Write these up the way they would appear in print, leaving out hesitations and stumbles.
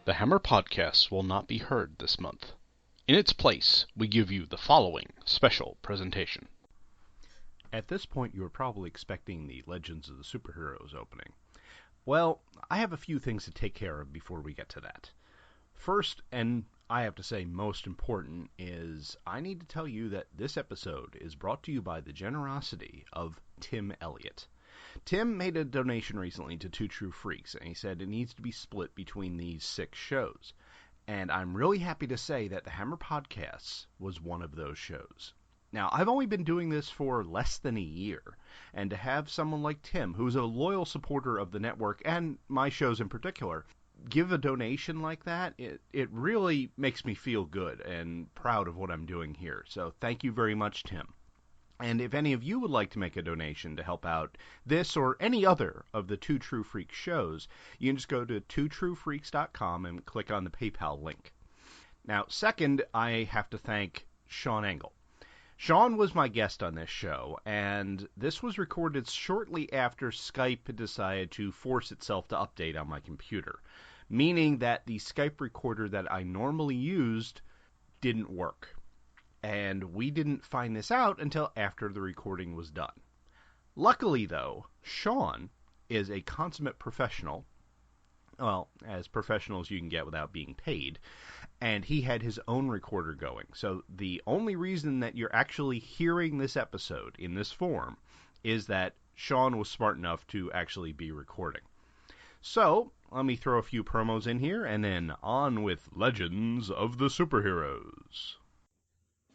The Hammer Podcast will not be heard this month. In its place, we give you the following special presentation. At this point, you are probably expecting the Legends of the Superheroes opening. Well, I have a few things to take care of before we get to that. First, and I have to say most important, is I need to tell you that this episode is brought to you by the generosity of Tim Elliott. Tim made a donation recently to Two True Freaks, and he said it needs to be split between these 6 shows. And I'm really happy to say that the Hammer Podcasts was one of those shows. Now, I've only been doing this for less than a year, and to have someone like Tim, who's a loyal supporter of the network, and my shows in particular, give a donation like that, it really makes me feel good and proud of what I'm doing here. So thank you very much, Tim. And if any of you would like to make a donation to help out this or any other of the Two True Freaks shows, you can just go to twotruefreaks.com and click on the PayPal link. Now, second, I have to thank Shawn Engle. Shawn was my guest on this show, and this was recorded shortly after Skype decided to force itself to update on my computer, meaning that the Skype recorder that I normally used didn't work. And we didn't find this out until after the recording was done. Luckily, though, Shawn is a consummate professional, well, as professional as you can get without being paid, and he had his own recorder going. So the only reason that you're actually hearing this episode in this form is that Shawn was smart enough to actually be recording. So, let me throw a few promos in here, and then on with Legends of the Superheroes.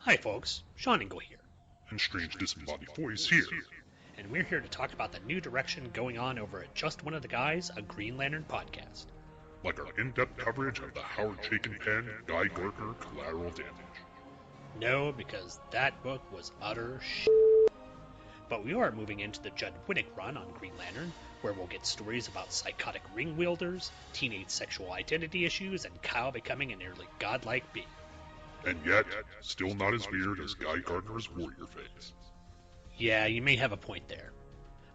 Hi folks, Shawn Engle here. And strange disembodied voice here. And we're here to talk about the new direction going on over at Just One of the Guys, a Green Lantern podcast. Like our in-depth coverage of the Howard Chaykin pen, Guy Gardner Collateral Damage. No, because that book was utter But we are moving into the Judd Winnick run on Green Lantern, where we'll get stories about psychotic ring wielders, teenage sexual identity issues, and Kyle becoming a nearly godlike being. And yet, still not as weird as Guy Gardner's Warrior phase. Yeah, you may have a point there.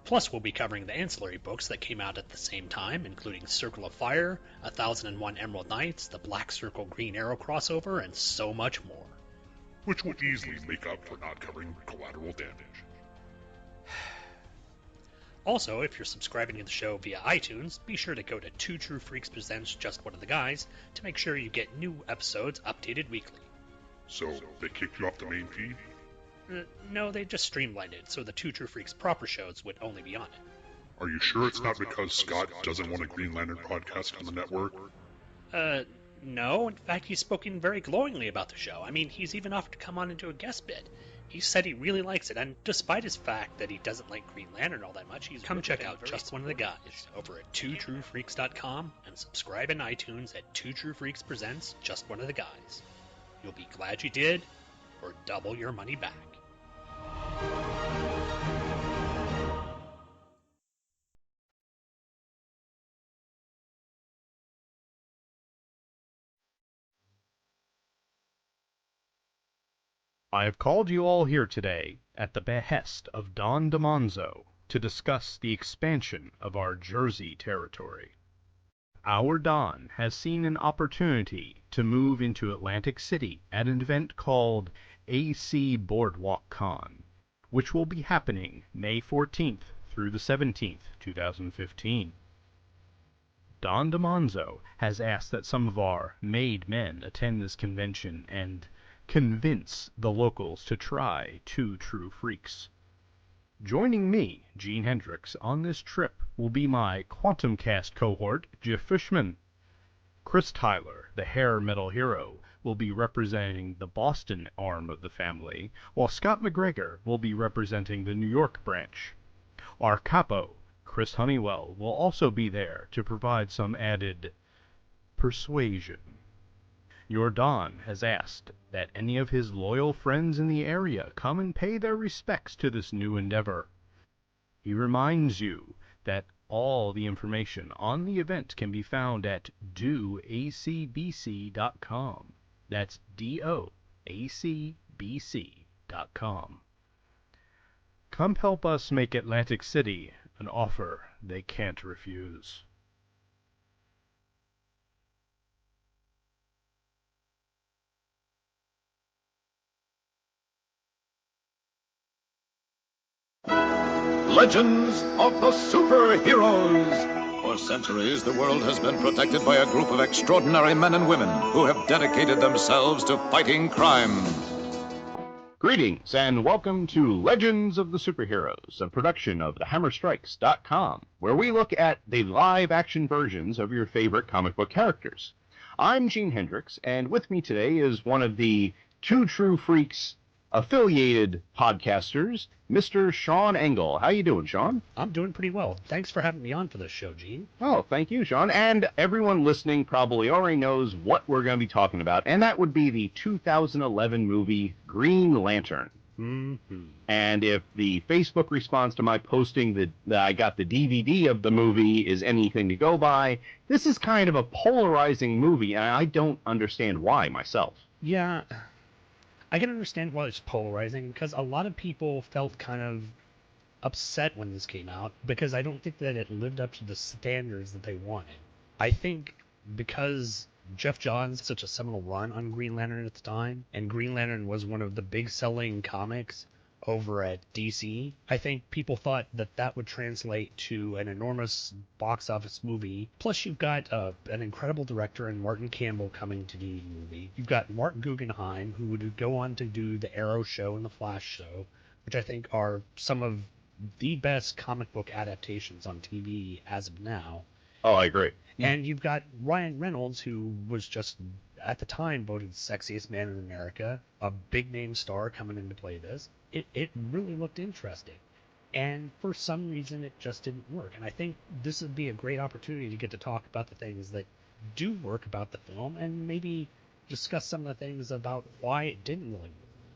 Plus, we'll be covering the ancillary books that came out at the same time, including Circle of Fire, 1001 Emerald Knights, the Black Circle Green Arrow crossover, and so much more. Which will easily make up for not covering Collateral Damage. Also, if you're subscribing to the show via iTunes, be sure to go to Two True Freaks Presents Just One of the Guys to make sure you get new episodes updated weekly. So, they kicked you off the main feed? No, they just streamlined it so the Two True Freaks proper shows would only be on it. Are you sure it's not because Scott doesn't want a Green Lantern podcast on the network? No. In fact, he's spoken very glowingly about the show. I mean, he's even offered to come on and do a guest bit. He said he really likes it, and despite his fact that he doesn't like Green Lantern all that much, he's come check out Just One of the Guys over at twotruefreaks.com and subscribe in iTunes at Two True Freaks Presents Just One of the Guys. You'll be glad you did, or double your money back. I have called you all here today at the behest of Don DiManzo to discuss the expansion of our Jersey territory. Our Don has seen an opportunity to move into Atlantic City at an event called AC Boardwalk Con, which will be happening May 14th through the 17th, 2015. Don DiManzo has asked that some of our made men attend this convention and convince the locals to try Two True Freaks. Joining me, Gene Hendricks, on this trip will be my Quantum Cast cohort, Jeff Fishman. Chris Tyler, the hair metal hero, will be representing the Boston arm of the family, while Scott McGregor will be representing the New York branch. Our capo, Chris Honeywell, will also be there to provide some added persuasion. Your Don has asked that any of his loyal friends in the area come and pay their respects to this new endeavor. He reminds you that all the information on the event can be found at doacbc.com. That's doacbc.com. Come help us make Atlantic City an offer they can't refuse. Legends of the Superheroes. For centuries, the world has been protected by a group of extraordinary men and women who have dedicated themselves to fighting crime. Greetings, and welcome to Legends of the Superheroes, a production of thehammerstrikes.com, where we look at the live-action versions of your favorite comic book characters. I'm Gene Hendricks, and with me today is one of the Two True Freaks affiliated podcasters, Mr. Shawn Engle. How you doing, Shawn? I'm doing pretty well. Thanks for having me on for this show, Gene. Oh, thank you, Shawn. And everyone listening probably already knows what we're going to be talking about, and that would be the 2011 movie Green Lantern. Mm-hmm. And if the Facebook response to my posting that I got the DVD of the movie is anything to go by, this is kind of a polarizing movie, and I don't understand why myself. Yeah, I can understand why it's polarizing, because a lot of people felt kind of upset when this came out, because I don't think that it lived up to the standards that they wanted. I think because Jeff Johns had such a seminal run on Green Lantern at the time, and Green Lantern was one of the big selling comics over at DC, I think people thought that that would translate to an enormous box office movie. Plus, you've got an incredible director in Martin Campbell coming to do the movie. You've got Mark Guggenheim, who would go on to do the Arrow show and the Flash show, which I think are some of the best comic book adaptations on TV as of now. Oh, I agree. And you've got Ryan Reynolds, who was just, at the time, voted sexiest man in America, a big-name star coming in to play this. It really looked interesting. And for some reason, it just didn't work. And I think this would be a great opportunity to get to talk about the things that do work about the film, and maybe discuss some of the things about why it didn't really work.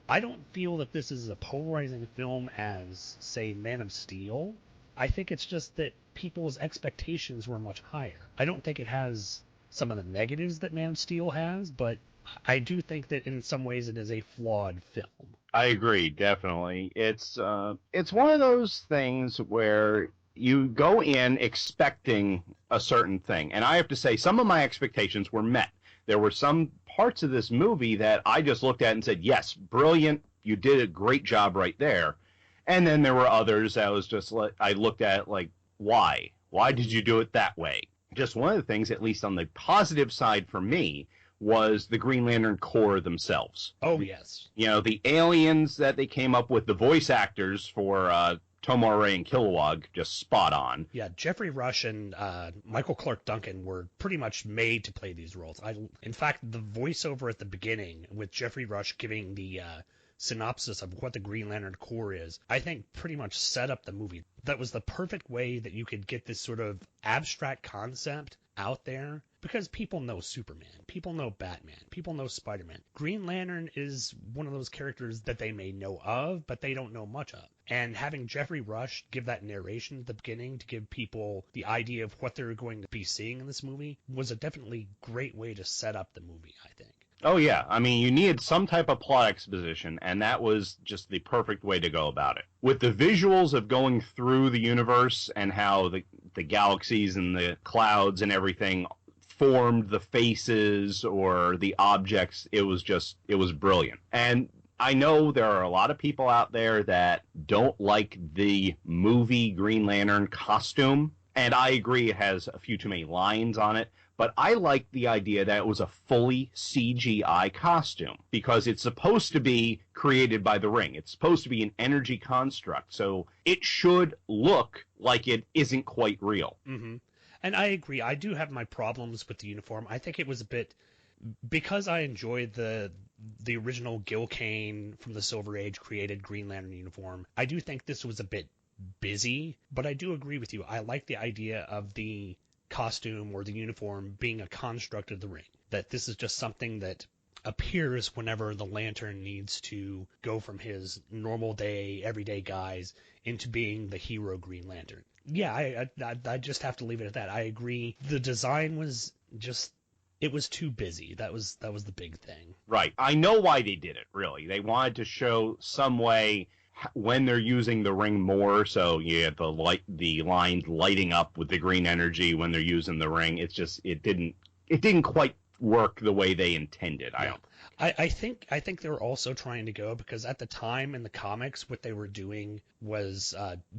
I don't feel that this is a polarizing film as, say, Man of Steel. I think it's just that people's expectations were much higher. I don't think it has some of the negatives that Man of Steel has, but I do think that in some ways it is a flawed film. I agree, definitely. It's one of those things where you go in expecting a certain thing, and I have to say some of my expectations were met. There were some parts of this movie that I just looked at and said, yes, brilliant, you did a great job right there. And then there were others that was just like, I looked at like, why? Why did you do it that way? Just one of the things, at least on the positive side for me, was the Green Lantern Corps themselves. Oh, yes. You know, the aliens that they came up with, the voice actors for Tomar Ray and Kilowog, just spot on. Yeah, Jeffrey Rush and Michael Clark Duncan were pretty much made to play these roles. In fact, the voiceover at the beginning with Jeffrey Rush giving the synopsis of what the Green Lantern Corps is, I think pretty much set up the movie. That was the perfect way that you could get this sort of abstract concept out there, because people know Superman, people know Batman, people know Spider-Man. Green Lantern is one of those characters that they may know of, but they don't know much of. And having Jeffrey Rush give that narration at the beginning to give people the idea of what they're going to be seeing in this movie was a definitely great way to set up the movie, I think. Oh, yeah. I mean, you needed some type of plot exposition, and that was just the perfect way to go about it. With the visuals of going through the universe and how the galaxies and the clouds and everything formed the faces or the objects, it was brilliant. And I know there are a lot of people out there that don't like the movie Green Lantern costume, and I agree it has a few too many lines on it. But I like the idea that it was a fully CGI costume, because it's supposed to be created by the Ring. It's supposed to be an energy construct, so it should look like it isn't quite real. Mm-hmm. And I agree. I do have my problems with the uniform. I think it was a bit, because I enjoyed the original Gil Kane from the Silver Age created Green Lantern uniform, I do think this was a bit busy, but I do agree with you. I like the idea of the costume or the uniform being a construct of the Ring, that this is just something that appears whenever the Lantern needs to go from his normal day, everyday guise into being the hero Green Lantern. Yeah, I just have to leave it at that. I agree. The design was just, it was too busy. That was the big thing. Right. I know why they did it, really. They wanted to show some way when they're using the Ring more, so you have the lines lighting up with the green energy when they're using the Ring. It's just it didn't quite work the way they intended. I don't. I think they were also trying to go because at the time in the comics, what they were doing was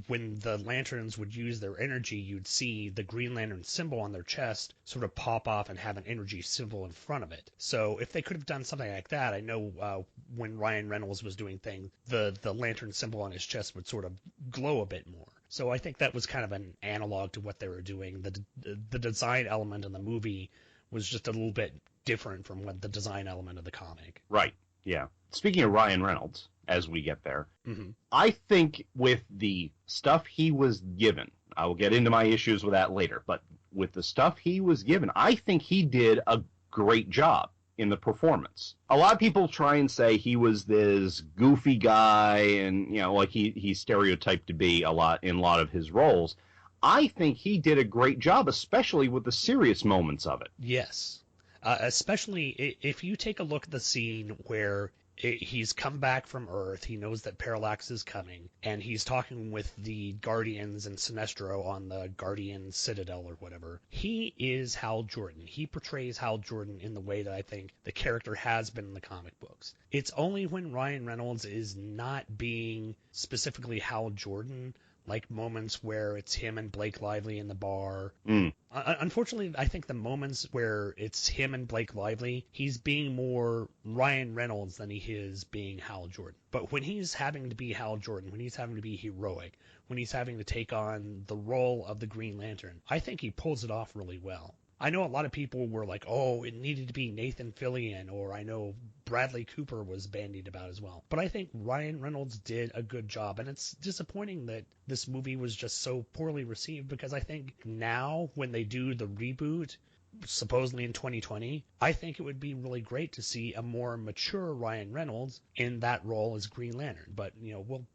when the lanterns would use their energy, you'd see the Green Lantern symbol on their chest sort of pop off and have an energy symbol in front of it. So if they could have done something like that, I know when Ryan Reynolds was doing things, the lantern symbol on his chest would sort of glow a bit more. So I think that was kind of an analog to what they were doing. The design element in the movie was just a little bit different from what the design element of the comic. Right, yeah. Speaking of Ryan Reynolds, as we get there, Mm-hmm. I think with the stuff he was given, I will get into my issues with that later, but with the stuff he was given, I think he did a great job in the performance. A lot of people try and say he was this goofy guy and, like he's stereotyped to be a lot in a lot of his roles. I think he did a great job, especially with the serious moments of it. Yes. Especially if you take a look at the scene where he's come back from Earth, he knows that Parallax is coming, and he's talking with the Guardians and Sinestro on the Guardian Citadel or whatever. He is Hal Jordan. He portrays Hal Jordan in the way that I think the character has been in the comic books. It's only when Ryan Reynolds is not being specifically Hal Jordan, like moments where it's him and Blake Lively in the bar. Unfortunately, I think the moments where it's him and Blake Lively, he's being more Ryan Reynolds than he is being Hal Jordan. But when he's having to be Hal Jordan, when he's having to be heroic, when he's having to take on the role of the Green Lantern, I think he pulls it off really well. I know a lot of people were like, oh, it needed to be Nathan Fillion, or I know Bradley Cooper was bandied about as well. But I think Ryan Reynolds did a good job, and it's disappointing that this movie was just so poorly received, because I think now when they do the reboot, supposedly in 2020, I think it would be really great to see a more mature Ryan Reynolds in that role as Green Lantern. But,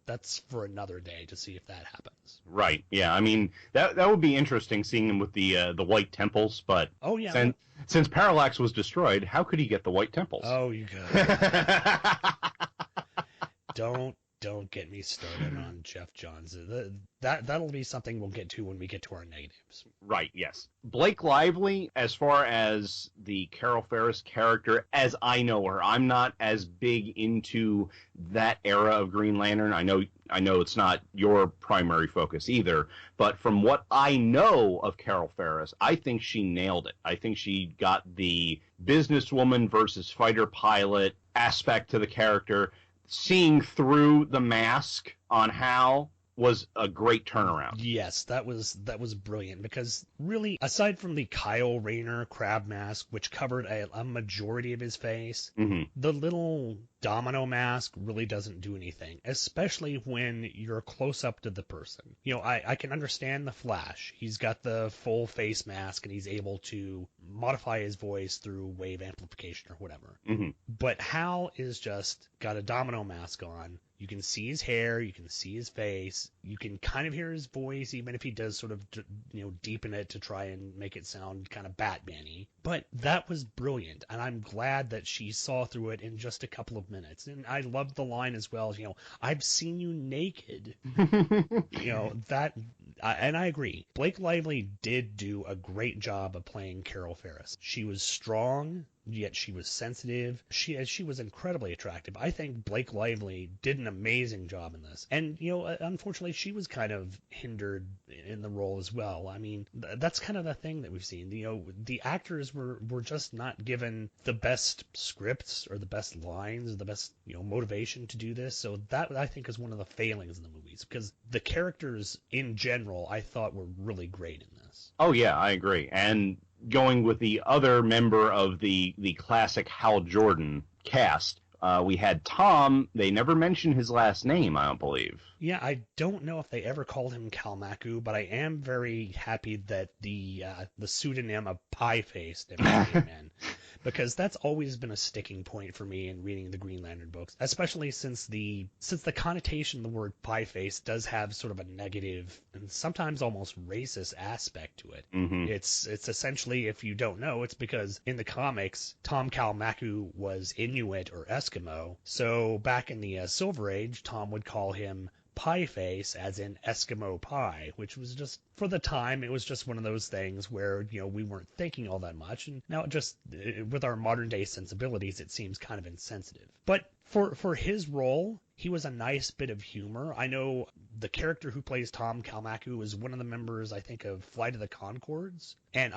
that's for another day to see if that happens. Right, yeah. I mean, that would be interesting, seeing him with the white temples, but oh, yeah. Since Parallax was destroyed, how could he get the white temples? Oh, you got it. Don't get me started on Jeff Johns. That'll be something we'll get to when we get to our negatives. Right, yes. Blake Lively, as far as the Carol Ferris character, as I know her, I'm not as big into that era of Green Lantern. I know it's not your primary focus either, but from what I know of Carol Ferris, I think she nailed it. I think she got the businesswoman versus fighter pilot aspect to the character. Seeing through the mask on Hal was a great turnaround. Yes, that was brilliant, because really, aside from the Kyle Rayner crab mask, which covered a majority of his face, the little domino mask really doesn't do anything, especially when you're close up to the person. I can understand the Flash. He's got the full face mask and he's able to modify his voice through wave amplification or whatever. But Hal is just got a domino mask on. You can see his hair, you can see his face, you can kind of hear his voice, even if he does sort of, deepen it to try and make it sound kind of Batman-y. But that was brilliant, and I'm glad that she saw through it in just a couple of minutes. And I loved the line as well, I've seen you naked. And I agree. Blake Lively did do a great job of playing Carol Ferris. She was strong, yet she was sensitive. She was incredibly attractive. I think Blake Lively did an amazing job in this. And, unfortunately, she was kind of hindered in the role as well. I mean, that's kind of the thing that we've seen. The actors were just not given the best scripts or the best lines or the best, motivation to do this. So that, I think, is one of the failings in the movies, because the characters in general, I thought, were really great in this. Oh, yeah, I agree. And going with the other member of the classic Hal Jordan cast, we had Tom. They never mentioned his last name, I don't believe. Yeah, I don't know if they ever called him Kalmaku, but I am very happy that the pseudonym of Pie Face never came in, because that's always been a sticking point for me in reading the Green Lantern books, especially since the connotation of the word Pie Face does have sort of a negative and sometimes almost racist aspect to it. It's essentially, if you don't know, it's because in the comics, Tom Kalmaku was Inuit or Eskimo, so back in the Silver Age, Tom would call him pie face, as in Eskimo pie, which was just, for the time, it was just one of those things where, we weren't thinking all that much, and now it just, with our modern day sensibilities, it seems kind of insensitive. But for his role, he was a nice bit of humor. I know the character who plays Tom Kalmaku is one of the members, I think, of Flight of the Conchords, and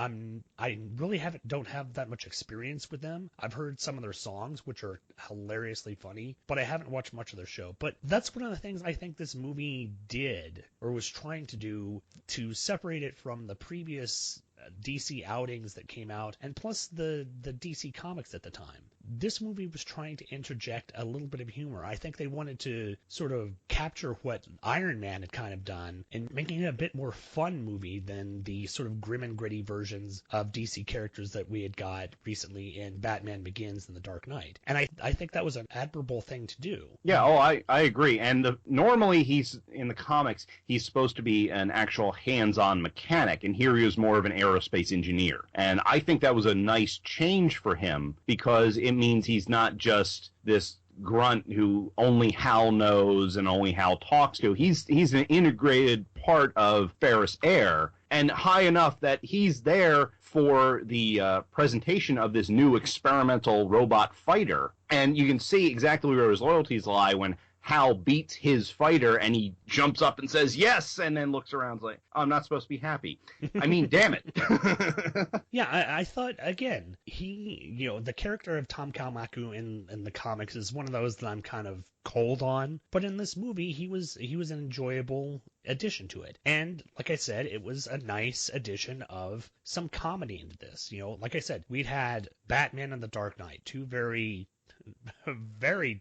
I really don't have that much experience with them. I've heard some of their songs, which are hilariously funny, but I haven't watched much of their show. But that's one of the things I think this movie did, or was trying to do, to separate it from the previous DC outings that came out, and plus the DC comics at the time. This movie was trying to interject a little bit of humor. I think they wanted to sort of capture what Iron Man had kind of done, and making it a bit more fun movie than the sort of grim and gritty versions of DC characters that we had got recently in Batman Begins and The Dark Knight. And I think that was an admirable thing to do. Yeah, I agree. And normally he's, in the comics, he's supposed to be an actual hands-on mechanic, and here he was more of an aerospace engineer. And I think that was a nice change for him, because it means he's not just this grunt who only Hal knows and only Hal talks to. He's an integrated part of Ferris Air, and high enough that he's there for the presentation of this new experimental robot fighter. And you can see exactly where his loyalties lie when Hal beats his fighter and he jumps up and says yes, and then looks around like, oh, I'm not supposed to be happy. I mean, damn it. Yeah, I thought, again, he, the character of Tom Kalmaku in the comics is one of those that I'm kind of cold on, but in this movie he was an enjoyable addition to it. And like I said, it was a nice addition of some comedy into this. Like I said, we'd had Batman and The Dark Knight, two very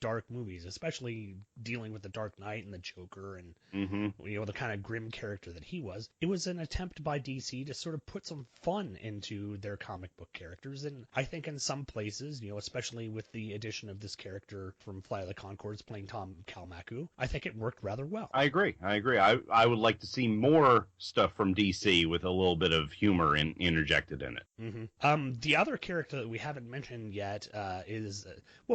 dark movies, especially dealing with the Dark Knight and the Joker and the kind of grim character that he was. It was an attempt by DC to sort of put some fun into their comic book characters, and I think in some places, especially with the addition of this character from Flight of the Conchords playing Tom Kalmaku, I think it worked rather well. I agree. I would like to see more stuff from DC with a little bit of humor interjected in it. The other character that we haven't mentioned yet is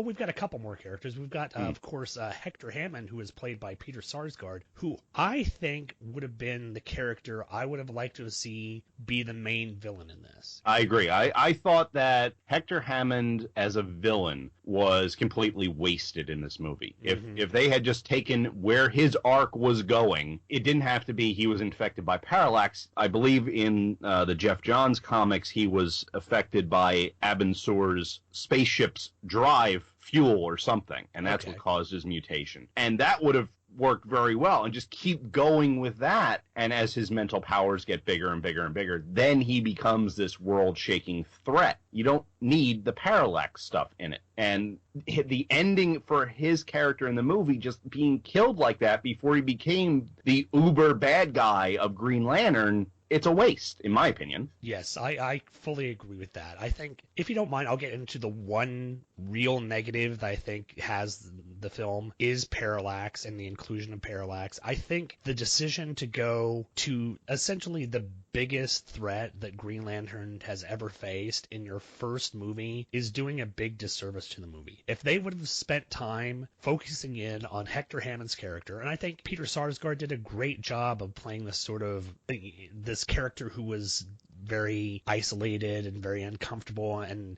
we've got a couple more characters. We've got, of course, Hector Hammond, who is played by Peter Sarsgaard, who I think would have been the character I would have liked to see be the main villain in this. I agree. I thought that Hector Hammond as a villain was completely wasted in this movie. If they had just taken where his arc was going, it didn't have to be he was infected by parallax. I believe in the Jeff Johns comics, he was affected by Abin Sur's spaceship's drive fuel or something, and that's what caused his mutation. And that would have worked very well, and just keep going with that, and as his mental powers get bigger and bigger and bigger, then he becomes this world-shaking threat. You don't need the parallax stuff in it. And the ending for his character in the movie just being killed like that before he became the uber bad guy of Green Lantern, it's a waste, in my opinion. Yes, I fully agree with that. I think, if you don't mind, I'll get into the one real negative that I think has the film is parallax and the inclusion of parallax. I think the decision to go to essentially the biggest threat that Green Lantern has ever faced in your first movie is doing a big disservice to the movie. If they would have spent time focusing in on Hector Hammond's character, and I think Peter Sarsgaard did a great job of playing this character who was very isolated and very uncomfortable, and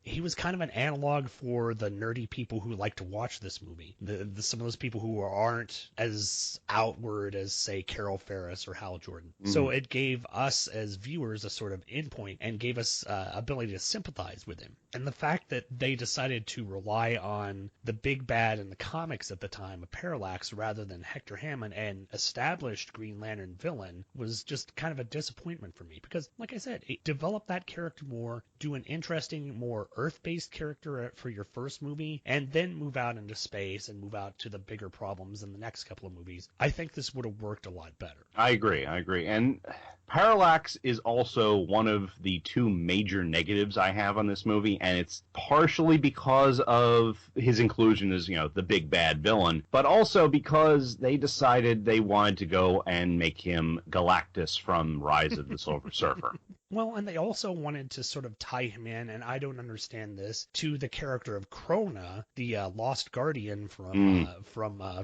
he was kind of an analog for the nerdy people who like to watch this movie. Some of those people who aren't as outward as, say, Carol Ferris or Hal Jordan. So it gave us as viewers a sort of endpoint and gave us ability to sympathize with him. And the fact that they decided to rely on the big bad in the comics at the time of Parallax rather than Hector Hammond, and established Green Lantern villain, was just kind of a disappointment for me. Because, like I said, develop that character more, do an interesting, more Earth-based character for your first movie, and then move out into space and move out to the bigger problems in the next couple of movies. I think this would have worked a lot better. I agree. And Parallax is also one of the two major negatives I have on this movie, and it's partially because of his inclusion as, the big bad villain, but also because they decided they wanted to go and make him Galactus from Rise of the Silver Surfer. Well, and they also wanted to sort of tie him in, and I don't understand this, to the character of Krona, the lost guardian from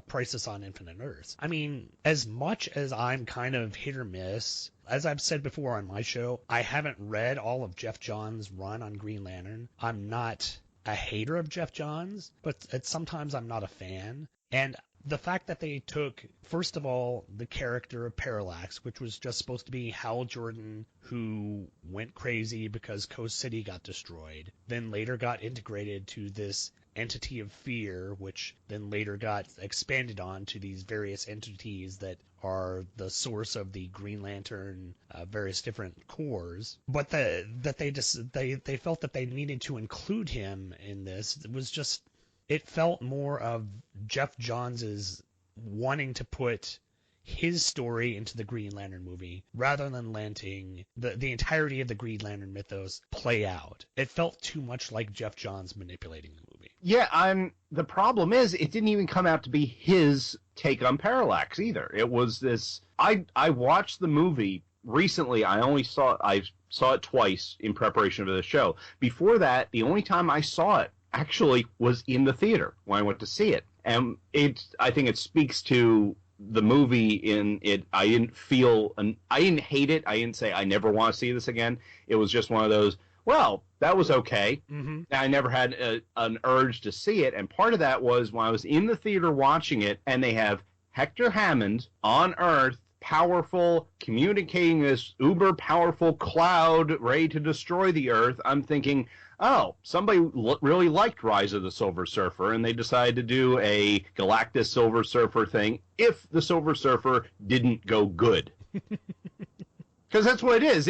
Crisis on Infinite Earths. I mean, as much as I'm kind of hit or miss, as I've said before on my show, I haven't read all of Jeff Johns' run on Green Lantern. I'm not a hater of Jeff Johns, but sometimes I'm not a fan. And the fact that they took, first of all, the character of Parallax, which was just supposed to be Hal Jordan, who went crazy because Coast City got destroyed, then later got integrated to this entity of fear, which then later got expanded on to these various entities that are the source of the Green Lantern various different cores. But that they felt that they needed to include him in this. It was just, it felt more of Jeff Johns' wanting to put his story into the Green Lantern movie rather than letting the entirety of the Green Lantern mythos play out. It felt too much like Jeff Johns manipulating the movie. Yeah, the problem is it didn't even come out to be his take on Parallax either. It was this, I watched the movie recently. I saw it twice in preparation for the show. Before that, the only time I saw it actually was in the theater when I went to see it. And I think it speaks to the movie in it. I didn't hate it. I didn't say I never want to see this again. It was just one of those, well, that was okay. Mm-hmm. I never had an urge to see it. And part of that was when I was in the theater watching it, and they have Hector Hammond on Earth, powerful, communicating this uber powerful cloud ready to destroy the Earth. I'm thinking, oh, somebody really liked Rise of the Silver Surfer, and they decided to do a Galactus Silver Surfer thing if the Silver Surfer didn't go good. Because that's what it is.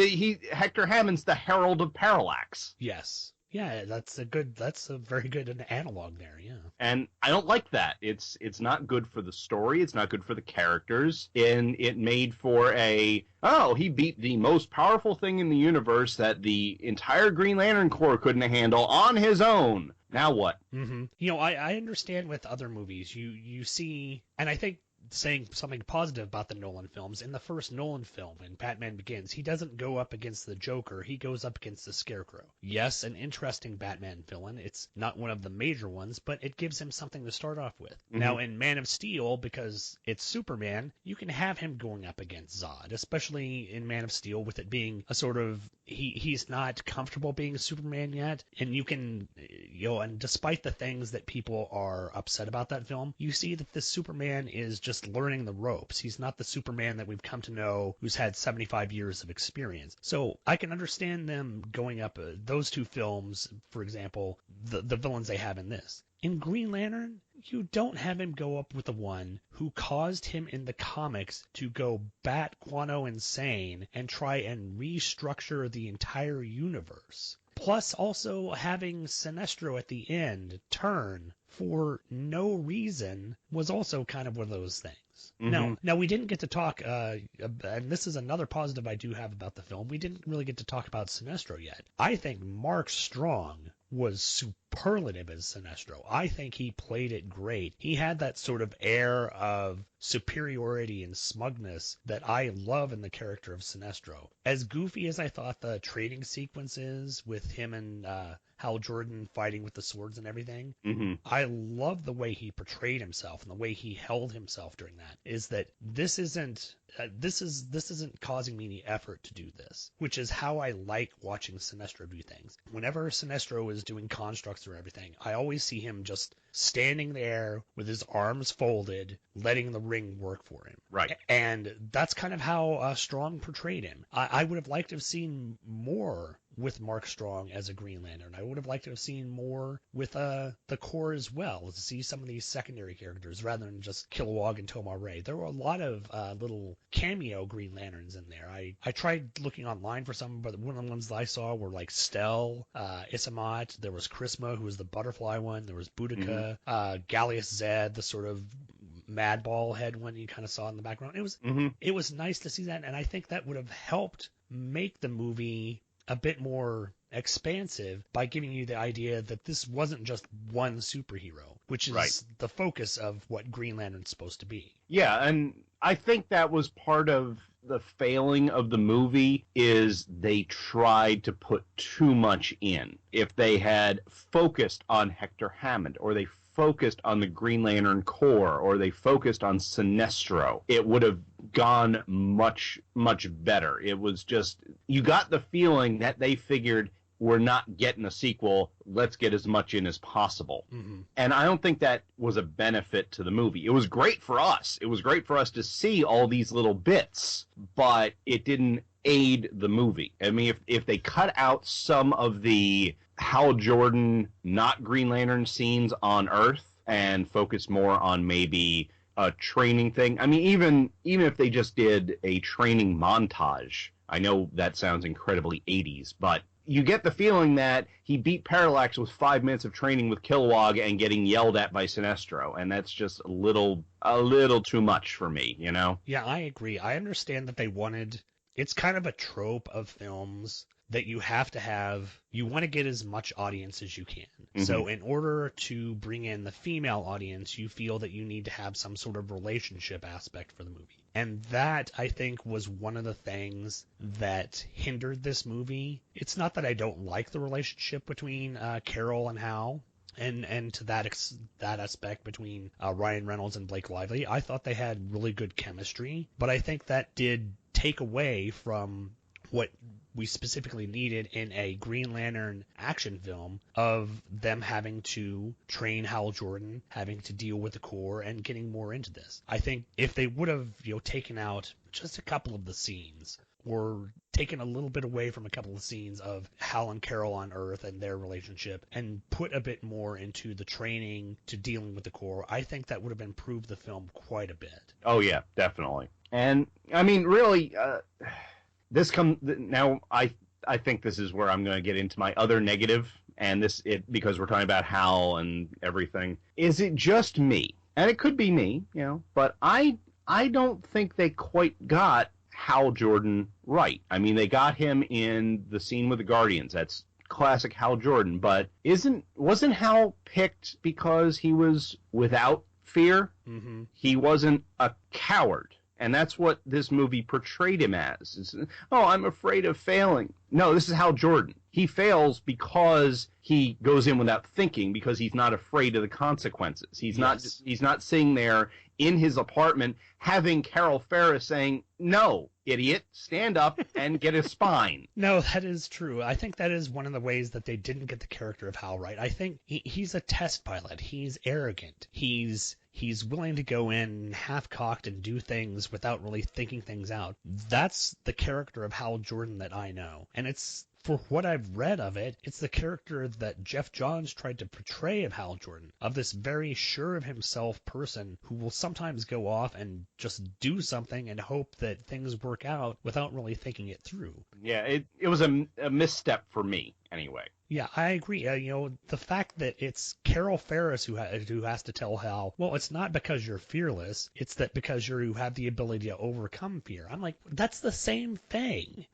Hector Hammond's the herald of Parallax. Yes. Yeah, that's a very good analog there, yeah. And I don't like that. It's not good for the story, it's not good for the characters, and it made for he beat the most powerful thing in the universe that the entire Green Lantern Corps couldn't handle on his own. Now what? Mm-hmm. You know, I understand with other movies, you see, and I think saying something positive about the Nolan films, in the first Nolan film, in Batman Begins, he doesn't go up against the Joker, he goes up against the Scarecrow. Yes, an interesting Batman villain. It's not one of the major ones, but it gives him something to start off with. Mm-hmm. Now, in Man of Steel, because it's Superman, you can have him going up against Zod, especially in Man of Steel, with it being a sort of, he's not comfortable being Superman yet, and you can, and despite the things that people are upset about that film, you see that this Superman is just learning the ropes. He's not the Superman that we've come to know who's had 75 years of experience. So I can understand them going up those two films, for example, the villains they have in this. In Green Lantern, you don't have him go up with the one who caused him in the comics to go bat guano insane and try and restructure the entire universe. Plus also having Sinestro at the end turn for no reason was also kind of one of those things. Mm-hmm. Now we didn't get to talk, and this is another positive I do have about the film, we didn't really get to talk about Sinestro yet. I think Mark Strong was superlative as Sinestro. I think he played it great. He had that sort of air of superiority and smugness that I love in the character of Sinestro. As goofy as I thought the training sequences with him and Hal Jordan fighting with the swords and everything, mm-hmm. I love the way he portrayed himself and the way he held himself during that. Is that this isn't causing me any effort to do this, which is how I like watching Sinestro do things. Whenever Sinestro is doing constructs or everything, I always see him just standing there with his arms folded, letting the ring work for him. Right. And that's kind of how Strong portrayed him. I would have liked to have seen more with Mark Strong as a Green Lantern. I would have liked to have seen more with the Corps as well, to see some of these secondary characters rather than just Kilowog and Tomar-Ray. There were a lot of little cameo Green Lanterns in there. I tried looking online for some, but one of the ones that I saw were like Stel, Isamat, there was Chrisma, who was the butterfly one, there was Boudica, mm-hmm. Gallius Zed, the sort of Madball head one you kind of saw in the background. It was nice to see that, and I think that would have helped make the movie a bit more expansive by giving you the idea that this wasn't just one superhero, which is right. The focus of what Green Lantern's supposed to be. Yeah, and I think that was part of the failing of the movie is they tried to put too much in. If they had focused on Hector Hammond, or they focused on the Green Lantern Corps, or they focused on Sinestro, it would have gone much, much better. It was just, you got the feeling that they figured, we're not getting a sequel, let's get as much in as possible. Mm-hmm. And I don't think that was a benefit to the movie. It was great for us. It was great for us to see all these little bits, but it didn't aid the movie. I mean, if they cut out some of the Hal Jordan, not Green Lantern scenes on Earth and focus more on maybe a training thing. I mean, even if they just did a training montage, I know that sounds incredibly 80s, but you get the feeling that he beat Parallax with 5 minutes of training with Kilowog and getting yelled at by Sinestro, and that's just a little too much for me, you know? Yeah, I agree. I understand that they wanted... It's kind of a trope of films that you have to have... You want to get as much audience as you can. Mm-hmm. So in order to bring in the female audience, you feel that you need to have some sort of relationship aspect for the movie. And that, I think, was one of the things that hindered this movie. It's not that I don't like the relationship between Carol and Hal, and to that aspect between Ryan Reynolds and Blake Lively. I thought they had really good chemistry, but I think that did take away from what we specifically needed in a Green Lantern action film of them having to train Hal Jordan, having to deal with the Corps, and getting more into this. I think if they would have, taken out just a couple of the scenes, or taken a little bit away from a couple of scenes of Hal and Carol on Earth and their relationship, and put a bit more into the training to dealing with the Corps, I think that would have improved the film quite a bit. Oh yeah, definitely. And I mean, really, now I think this is where I'm going to get into my other negative, and because we're talking about Hal and everything. Is it just me? And it could be me, but I don't think they quite got Hal Jordan right. I mean, they got him in the scene with the Guardians. That's classic Hal Jordan, but wasn't Hal picked because he was without fear? Mm-hmm. He wasn't a coward. And that's what this movie portrayed him as. I'm afraid of failing. No, this is Hal Jordan. He fails because he goes in without thinking, because he's not afraid of the consequences. He's not sitting there in his apartment having Carol Ferris saying, "No, idiot, stand up and get a spine." No, that is true. I think that is one of the ways that they didn't get the character of Hal right. I think he's a test pilot. He's arrogant. He's willing to go in half-cocked and do things without really thinking things out. That's the character of Hal Jordan that I know. And it's, for what I've read of it, it's the character that Jeff Johns tried to portray of Hal Jordan, of this very sure of himself person who will sometimes go off and just do something and hope that things work out without really thinking it through. Yeah, it was a misstep for me, anyway. Yeah, I agree. The fact that it's Carol Ferris who has to tell Hal, well, it's not because you're fearless, it's that because you have the ability to overcome fear. I'm like, that's the same thing.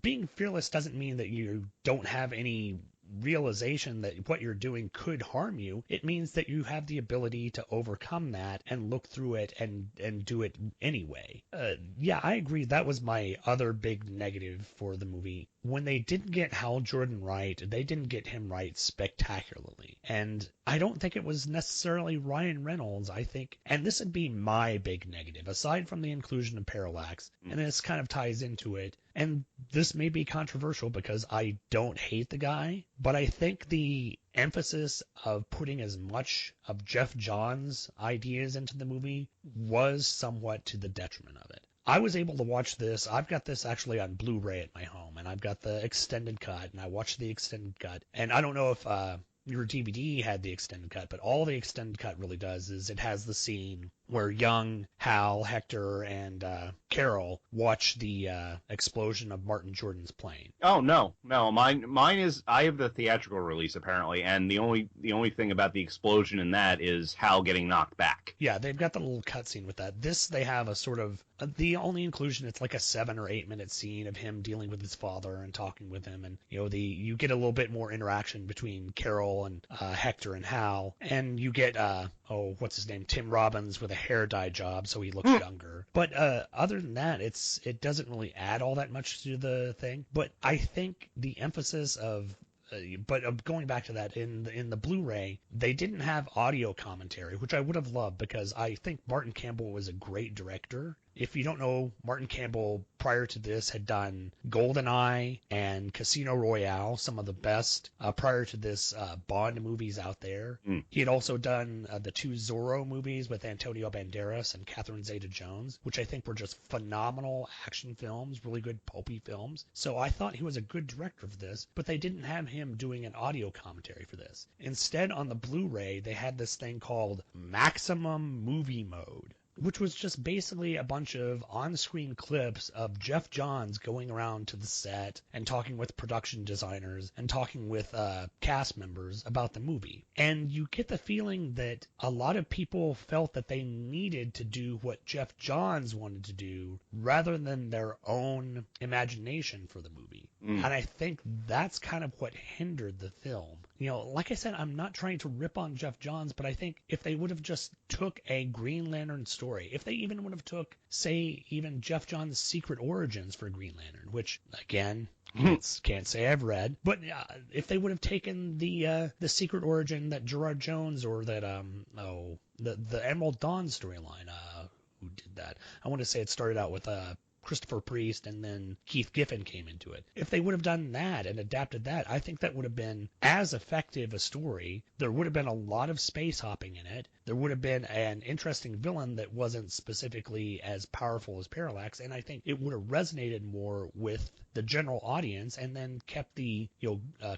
Being fearless doesn't mean that you don't have any realization that what you're doing could harm you. It means that you have the ability to overcome that and look through it and do it anyway. Yeah, I agree. That was my other big negative for the movie. When they didn't get Hal Jordan right, they didn't get him right spectacularly. And I don't think it was necessarily Ryan Reynolds, I think. And this would be my big negative, aside from the inclusion of Parallax. And this kind of ties into it. And this may be controversial because I don't hate the guy, but I think the emphasis of putting as much of Jeff Johns' ideas into the movie was somewhat to the detriment of it. I was able to watch this. I've got this actually on Blu-ray at my home, and I've got the extended cut, and I watched the extended cut. And I don't know if your DVD had the extended cut, but all the extended cut really does is it has the scene where young Hal, Hector, and Carol watch the explosion of Martin Jordan's plane. Oh, no. Mine is, I have the theatrical release apparently, and the only thing about the explosion in that is Hal getting knocked back. Yeah, they've got the little cutscene with that. This, they have a sort of, the only inclusion, it's like a 7 or 8 minute scene of him dealing with his father and talking with him, and you get a little bit more interaction between Carol Engle and Hector and Hal, and you get what's his name, Tim Robbins with a hair dye job, so he looks younger. But other than that, it doesn't really add all that much to the thing. But I think the emphasis of going back to that, in the Blu-ray, they didn't have audio commentary, which I would have loved because I think Martin Campbell was a great director. If you don't know, Martin Campbell, prior to this, had done GoldenEye and Casino Royale, some of the best, prior to this, Bond movies out there. He had also done the 2 Zorro movies with Antonio Banderas and Catherine Zeta-Jones, which I think were just phenomenal action films, really good pulpy films. So I thought he was a good director for this, but they didn't have him doing an audio commentary for this. Instead, on the Blu-ray, they had this thing called Maximum Movie Mode, which was just basically a bunch of on-screen clips of Jeff Johns going around to the set and talking with production designers and talking with cast members about the movie. And you get the feeling that a lot of people felt that they needed to do what Jeff Johns wanted to do rather than their own imagination for the movie. And I think that's kind of what hindered the film. You know, like I said, I'm not trying to rip on Jeff Johns, but I think if they would have just took a Green Lantern story, if they even would have took, say, even Jeff Johns' secret origins for Green Lantern, which, again, can't say I've read, but if they would have taken the secret origin that Gerard Jones or that, the Emerald Dawn storyline, who did that? I want to say it started out with Christopher Priest, and then Keith Giffen came into it. If they would have done that and adapted that, I think that would have been as effective a story. There would have been a lot of space hopping in it. There would have been an interesting villain that wasn't specifically as powerful as Parallax, and I think it would have resonated more with the general audience and then kept the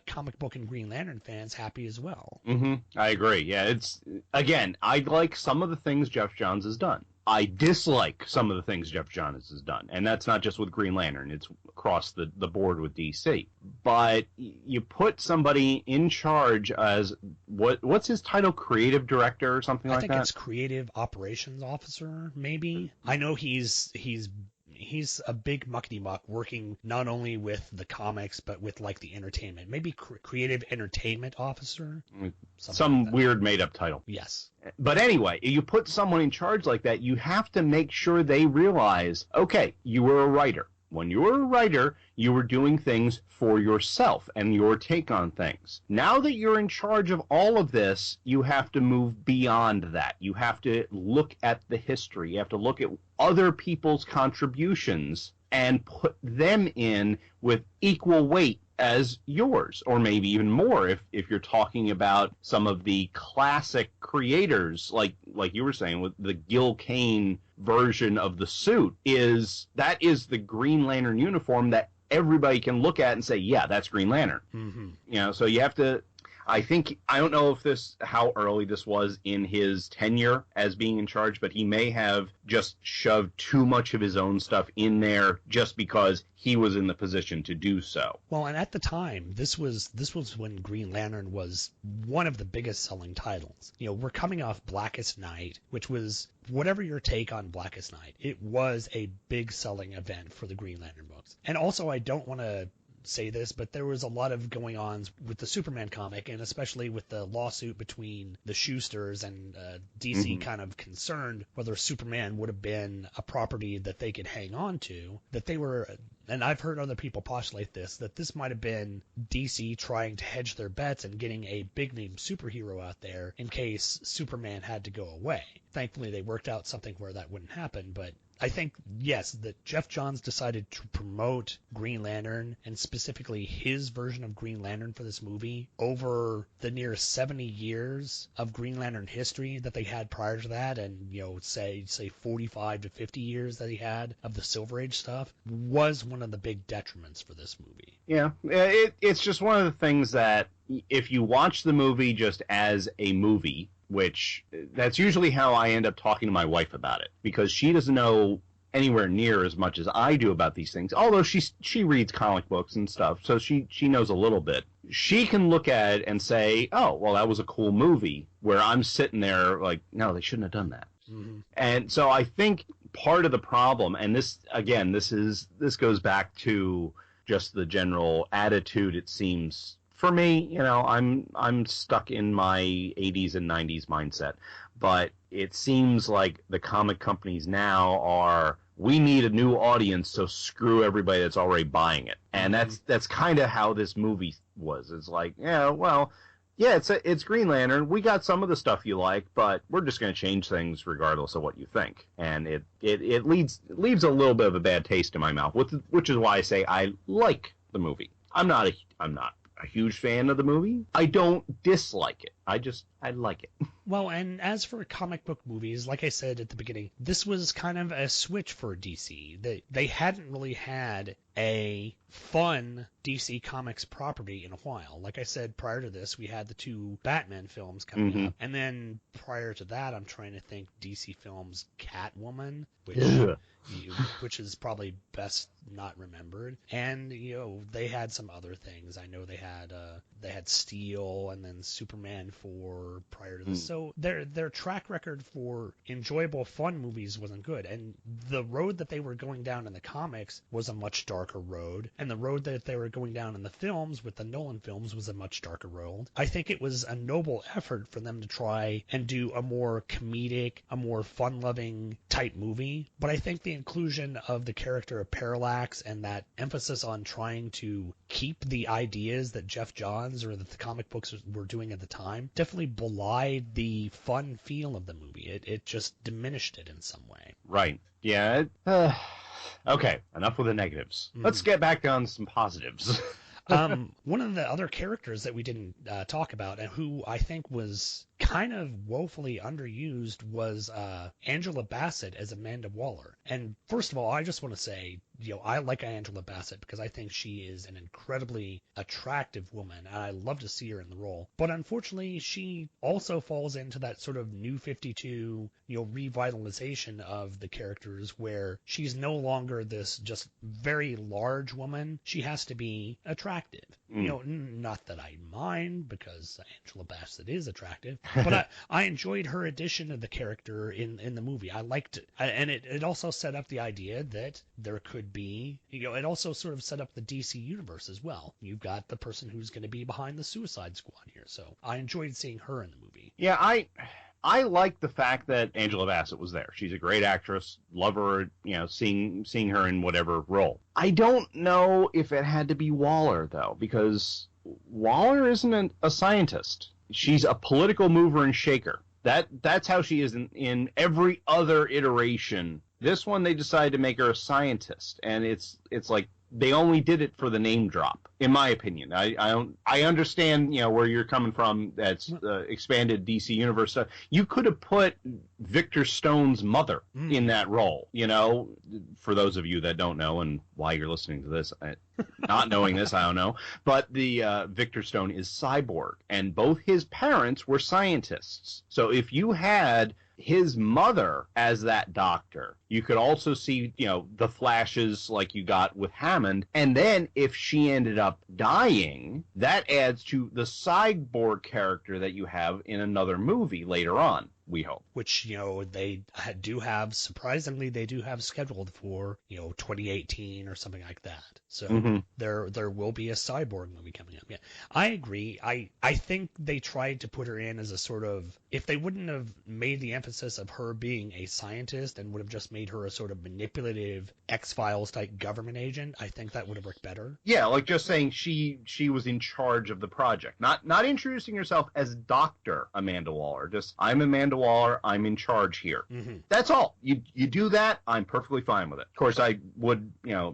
comic book and Green Lantern fans happy as well. I agree. Yeah, it's, again, I like some of the things Jeff Johns has done. I dislike some of the things Jeff Johns has done, and that's not just with Green Lantern, it's across the board with DC. But you put somebody in charge as, what's his title, creative director or something like that? I think it's creative operations officer, maybe. I know he's a big muckety-muck working not only with the comics, but with, like, the entertainment. Maybe creative entertainment officer? Some like weird made-up title. Yes. But anyway, you put someone in charge like that, you have to make sure they realize, okay, you were a writer. When you were a writer, you were doing things for yourself and your take on things. Now that you're in charge of all of this, you have to move beyond that. You have to look at the history. You have to look at other people's contributions and put them in with equal weight as yours, or maybe even more if you're talking about some of the classic creators, like you were saying with the Gil Kane version of the suit, that is the Green Lantern uniform that everybody can look at and say, yeah, that's Green Lantern. So you have to, I don't know how early this was in his tenure as being in charge, but he may have just shoved too much of his own stuff in there just because he was in the position to do so. Well, and at the time, this was when Green Lantern was one of the biggest selling titles. You know, we're coming off Blackest Night, which was, whatever your take on Blackest Night, it was a big selling event for the Green Lantern books. And also, I don't want to say this, but there was a lot of going on with the Superman comic, and especially with the lawsuit between the Schusters and DC, kind of concerned whether Superman would have been a property that they could hang on to, that they were, and I've heard other people postulate this, that this might have been DC trying to hedge their bets and getting a big name superhero out there in case Superman had to go away. Thankfully, they worked out something where that wouldn't happen, but I think, yes, that Jeff Johns decided to promote Green Lantern, and specifically his version of Green Lantern for this movie, over the near 70 years of Green Lantern history that they had prior to that, and, say 45 to 50 years that he had of the Silver Age stuff, was one of the big detriments for this movie. Yeah, it's just one of the things that, if you watch the movie just as a movie, which that's usually how I end up talking to my wife about it, because she doesn't know anywhere near as much as I do about these things, although she reads comic books and stuff, so she knows a little bit. She can look at it and say, oh, well, that was a cool movie, where I'm sitting there like, no, they shouldn't have done that. And so I think part of the problem, and this goes back to just the general attitude, it seems, for me, I'm stuck in my 80s and 90s mindset, but it seems like the comic companies now are, we need a new audience, so screw everybody that's already buying it. And that's kind of how this movie was. It's like, yeah, well, yeah, it's Green Lantern. We got some of the stuff you like, but we're just going to change things regardless of what you think. And it leaves a little bit of a bad taste in my mouth, which is why I say I like the movie. I'm not a huge fan of the movie. I don't dislike it. I like it. Well, and as for comic book movies, like I said at the beginning, this was kind of a switch for DC. They hadn't really had a fun DC Comics property in a while. Like I said, prior to this, we had the 2 Batman films coming up. And then prior to that, I'm trying to think DC Films Catwoman, which is probably best not remembered. And, they had some other things. I know they had Steel and then Superman 4 prior to this. So their track record for enjoyable, fun movies wasn't good. And the road that they were going down in the comics was a much darker road. And the road that they were going down in the films with the Nolan films was a much darker road. I think it was a noble effort for them to try and do a more comedic, a more fun-loving type movie. But I think the inclusion of the character of Parallax and that emphasis on trying to keep the ideas that Jeff Johns or that the comic books were doing at the time definitely belied the fun feel of the movie. It just diminished it in some way. Right. Yeah. Okay, enough with the negatives. Let's get back on some positives. One of the other characters that we didn't talk about and who I think was kind of woefully underused was Angela Bassett as Amanda Waller. And first of all, I just want to say, I like Angela Bassett because I think she is an incredibly attractive woman, and I love to see her in the role. But unfortunately, she also falls into that sort of New 52, revitalization of the characters where she's no longer this just very large woman. She has to be attractive. Not that I mind because Angela Bassett is attractive, but I enjoyed her addition of the character in the movie. I liked it. And it also set up the idea that there could be, it also sort of set up the DC universe as well. You've got the person who's going to be behind the Suicide Squad here. So I enjoyed seeing her in the movie. Yeah, I like the fact that Angela Bassett was there. She's a great actress. Love her, seeing her in whatever role. I don't know if it had to be Waller, though, because Waller isn't a scientist. She's a political mover and shaker. That's how she is in every other iteration. This one, they decided to make her a scientist, and it's like they only did it for the name drop, in my opinion. I understand, where you're coming from. That's expanded DC universe stuff. You could have put Victor Stone's mother in that role. For those of you that don't know, and why you're listening to this, not knowing this, I don't know. But the Victor Stone is cyborg, and both his parents were scientists. So if you had his mother as that doctor, you could also see, the flashes like you got with Hammond. And then if she ended up dying, that adds to the cyborg character that you have in another movie later on, we hope. Which, they do have scheduled for, 2018 or something like that. So there will be a cyborg movie coming up. Yeah, I agree. I think they tried to put her in as a sort of, if they wouldn't have made the emphasis of her being a scientist and would have just made her a sort of manipulative X-Files type government agent, I think that would have worked better. Yeah, like just saying she was in charge of the project. Not introducing herself as Dr. Amanda Waller. Just, I'm Amanda Waller, I'm in charge here. That's all. You do that, I'm perfectly fine with it. Of course, I would,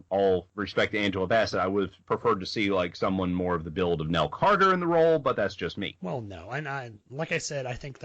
all respect to Angela Bassett, I would have preferred to see like someone more of the build of Nell Carter in the role, but that's just me. Well, no, and like I said, I think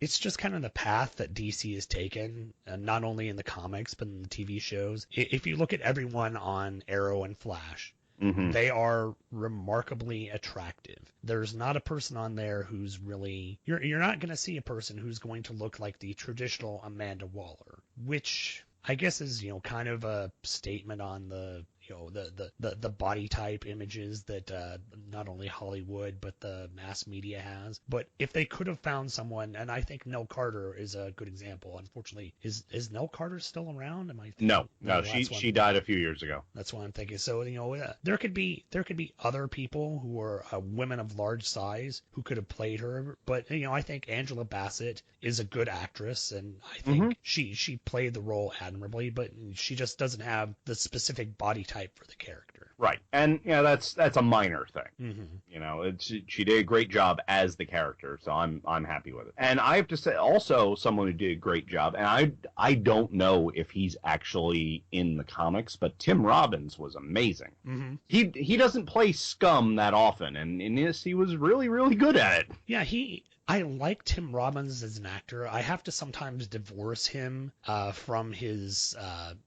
it's just kind of the path that DC has taken, not only in the comics, but in the TV shows. If you look at everyone on Arrow and Flash, they are remarkably attractive. There's not a person on there who's really... You're not going to see a person who's going to look like the traditional Amanda Waller, which I guess is, kind of a statement on the the body type images that not only Hollywood but the mass media has. But if they could have found someone, and I think Nell Carter is a good example. Unfortunately, is Nell Carter still around? Am I thinking? No, she died a few years ago. That's what I'm thinking. So there could be other people who are women of large size who could have played her. But I think Angela Bassett is a good actress, and I think she played the role admirably. But she just doesn't have the specific body type for the character. Right, and that's a minor thing. Mm-hmm. She did a great job as the character, so I'm happy with it. And I have to say, also someone who did a great job, and I don't know if he's actually in the comics, but Tim Robbins was amazing. Mm-hmm. He doesn't play scum that often, and in this he was really, really good at it. Yeah, I like Tim Robbins as an actor. I have to sometimes divorce him from his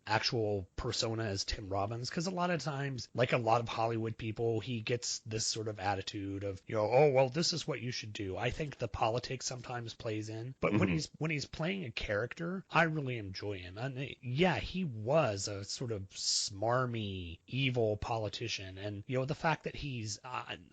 actual persona as Tim Robbins, because a lot of times, like a lot of Hollywood people, he gets this sort of attitude of, oh, well, this is what you should do. I think the politics sometimes plays in, but when he's playing a character, I really enjoy him. And yeah, he was a sort of smarmy, evil politician, and the fact that he's